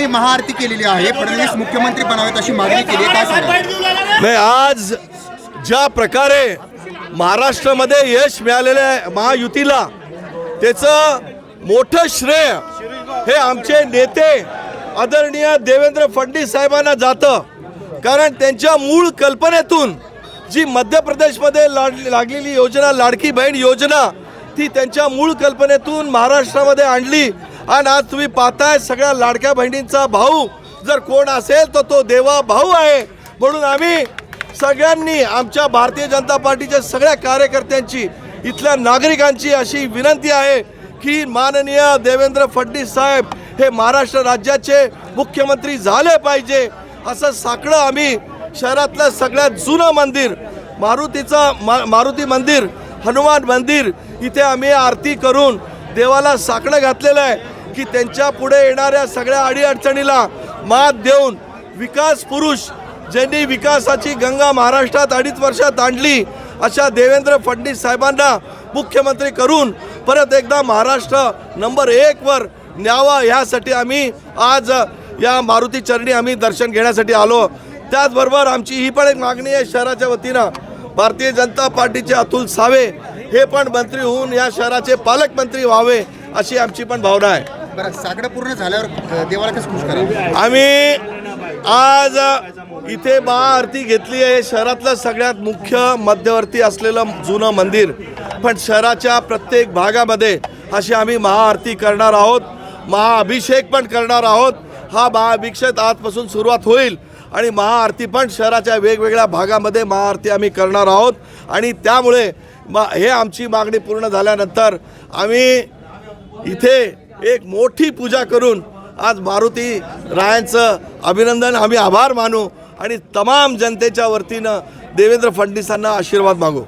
तुम्ही महाआरती केलेली आहे, फडणवीस मुख्यमंत्री बनावेत अशी मागणी केली आहे, काय सांगाल? नाही, आज ज्या प्रकारे महाराष्ट्रामध्ये यश मिळालेलं आहे महायुतीला, त्याचं मोठं श्रेय हे आमचे नेते आदरणीय देवेंद्र फडणवीस साहेबांना जातं. कारण त्यांच्या मूळ कल्पनेतून जी मध्य प्रदेशमध्ये लागलेली योजना, लाडकी बहीण योजना, ती त्यांच्या मूळ कल्पनेतून महाराष्ट्रामध्ये आणली. आणि आज तुम्ही पाहताय सगळ्या लाडक्या बहिणींचा भाऊ जर कोण असेल तर तो देवा भाऊ आहे. म्हणून आम्ही सगळ्यांनी, आमच्या भारतीय जनता पार्टीच्या सगळ्या कार्यकर्त्यांची, इथल्या नागरिकांची अशी विनंती आहे की माननीय देवेंद्र फडणवीस साहेब हे महाराष्ट्र राज्याचे मुख्यमंत्री झाले पाहिजे. असं साकडं आम्ही शहरातलं सगळ्यात जुनं मंदिर मारुती मंदिर, हनुमान मंदिर, इथे आम्ही आरती करून देवाला साकडं घातलेलं आहे की त्यांच्या पुढे येणाऱ्या सगळ्या अडीअडचणीला मात देऊन विकास पुरुष ज्यांनी विकासाची गंगा महाराष्ट्रात 2.5 वर्षात आणली, अशा देवेंद्र फडणवीस साहेबांना मुख्यमंत्री करून परत एकदा महाराष्ट्र नंबर 1 वर न्यावा, ह्यासाठी आम्ही आज या मारुती चरणी आम्ही दर्शन घेण्यासाठी आलो. त्याचबरोबर आमची ही पण एक मागणी आहे शहराच्या वतीनं, भारतीय जनता पार्टीचे अतुल सावे हे पण मंत्री होऊन या शहराचे पालकमंत्री व्हावे, अशी आमची पण भावना आहे. बरं, साकडं पूर्ण झाल्यावर देवाला कसं खुश करा? आम्ही आज इथे महाआरती घेतली आहे. शहरातलं सगळ्यात मुख्य मध्यवर्ती असलेलं जुनं मंदिर, पण शहराच्या प्रत्येक भागामध्ये अशी आम्ही महाआरती करणार आहोत, महाअभिषेक पण करणार आहोत. हा महाअभिषेक आजपासून सुरुवात होईल आणि महाआरती पण शहराच्या वेगवेगळ्या भागामध्ये महाआरती आम्ही करणार आहोत. आणि त्यामुळे हे आमची मागणी पूर्ण झाल्यानंतर आम्ही इथे एक मोठी पूजा करून आज मारुती रायांचं अभिनंदन, आम्ही आभार मानू आणि तमाम जनतेच्या वतीनं देवेंद्र फडणवीसांना आशीर्वाद मागू.